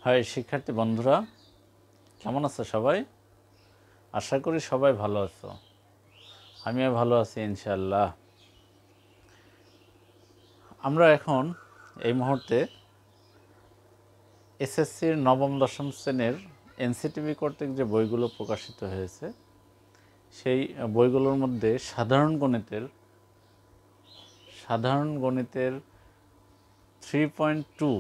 High শিক্ষার্থী বন্ধুরা, কেমন আছো সবাই? আশা করি সবাই ভালো আছো। আমিও ভালো আছি ইনশাআল্লাহ। আমরা এখন এই মুহূর্তে এসএসসির নবম দশম শ্রেণীর এনসিটিভি কর্তৃক যে বইগুলো প্রকাশিত হয়েছে সেই বইগুলোর মধ্যে সাধারণ গণিতের 3.2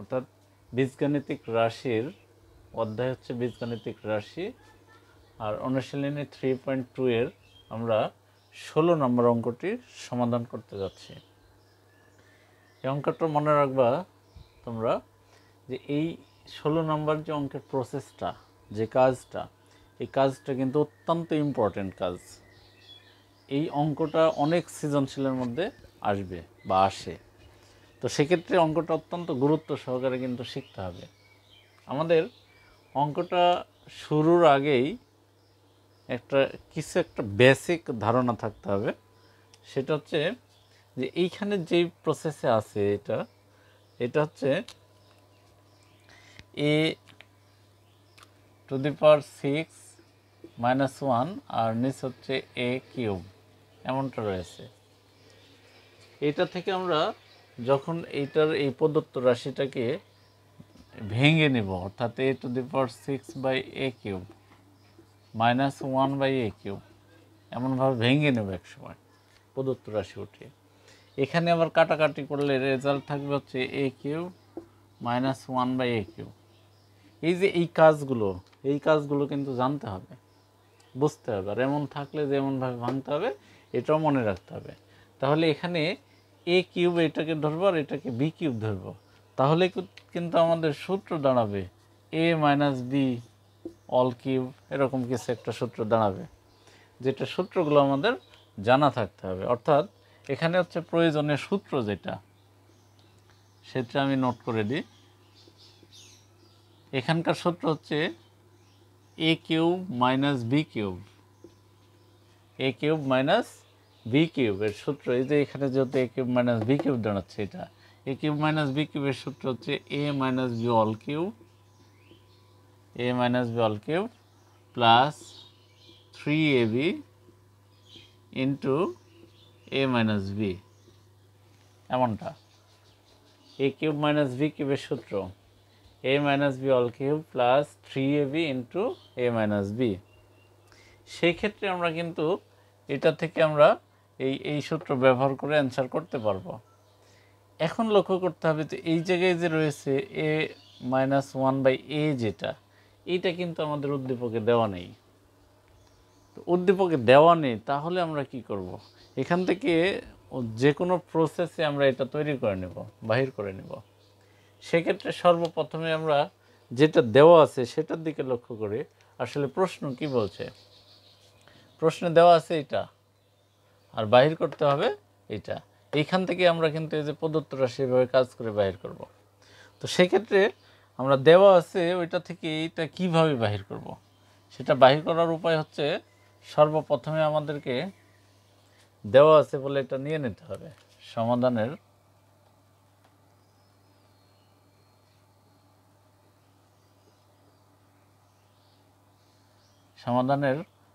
অর্থাৎ বীজগাণিতিক রাশির অধ্যায় হচ্ছে বীজগাণিতিক রাশি, আর অনুশীলনী 3.2 এর আমরা 16 নম্বর অঙ্কটি সমাধান করতে যাচ্ছি। এই অঙ্কটা মনে রাখবা তোমরা যে এই 16 নম্বর যে অঙ্কের প্রসেসটা, যে কাজটা, এই কাজটা কিন্তু অত্যন্ত ইম্পর্টেন্ট কাজ। এই অঙ্কটা অনেক সৃজনশীলের মধ্যে আসবে বা আসে, তো সেক্ষেত্রে অঙ্কটা অত্যন্ত গুরুত্ব সহকারে কিন্তু শিখতে হবে। আমাদের অঙ্কটা শুরুর আগেই একটা বেসিক ধারণা থাকতে হবে। সেটা হচ্ছে যে এইখানে যেই প্রসেসে আছে এটা হচ্ছে a⁻⁶ আর নিচ হচ্ছে a³ এমনটা রয়েছে। এটা থেকে আমরা যখন এই প্রদত্ত রাশিটাকে ভেঙে নেব, অর্থাৎ a⁻⁶/a³ -1/a³ এমনভাবে ভেঙে নেব এক সময় প্রদত্ত রাশি উঠে। এখানে আবার কাটাকাটি করলে রেজাল্ট থাকবে হচ্ছে a³ -1/a³। এই যে এই কাজগুলো কিন্তু জানতে হবে, বুঝতে হবে, আর এমন থাকলে যেমনভাবে ভাঙতে হবে এটাও মনে রাখতে হবে। তাহলে এখানে a³ এটাকে ধরবো আর এটাকে b³ ধরবো, তাহলে কিন্তু আমাদের সূত্র দাঁড়াবে a - b all³ এরকম কিছু একটা সূত্র দাঁড়াবে, যেটা সূত্রগুলো আমাদের জানা থাকতে হবে। অর্থাৎ এখানে হচ্ছে প্রয়োজনীয় সূত্র সেটা আমি নোট করে দিই। এখানকার সূত্র হচ্ছে a³ - b³, a³ - b³ এর সূত্র, এই যে এখানে যেহেতু a³ - b³ দাঁড়াচ্ছে, এটা a³ - b³ এর সূত্র হচ্ছে a - b all³ plus 3ab into a - b, এমনটা। a³ - b³ এর সূত্র a - b all³ plus 3ab into a - b। সেই ক্ষেত্রে আমরা কিন্তু এটা থেকে আমরা এই সূত্র ব্যবহার করে অ্যান্সার করতে পারবো। এখন লক্ষ্য করতে হবে যে এই জায়গায় যে রয়েছে a-1/a, এইটা কিন্তু আমাদের উদ্দীপকে দেওয়া নেই। তো উদ্দীপকে দেওয়া নেই, তাহলে আমরা কি করব? এখান থেকে যে কোনো প্রসেসে আমরা এটা তৈরি করে নেব, বাহির করে নেব। সেক্ষেত্রে সর্বপ্রথমে আমরা যেটা দেওয়া আছে সেটার দিকে লক্ষ্য করি আসলে প্রশ্ন কি বলছে। প্রশ্নে দেওয়া আছে এটা, আর বাহির করতে হবে এটা। এইখান থেকে আমরা কিন্তু এই যে প্রদত্ত রাশি এভাবে কাজ করে বাহির করব। তো সেক্ষেত্রে আমরা দেওয়া আছে ওইটা থেকে এইটা কিভাবে বাহির করব, সেটা বাহির করার উপায় হচ্ছে সর্বপ্রথমে আমাদেরকে দেওয়া আছে বলে এটা নিয়ে নিতে হবে সমাধানের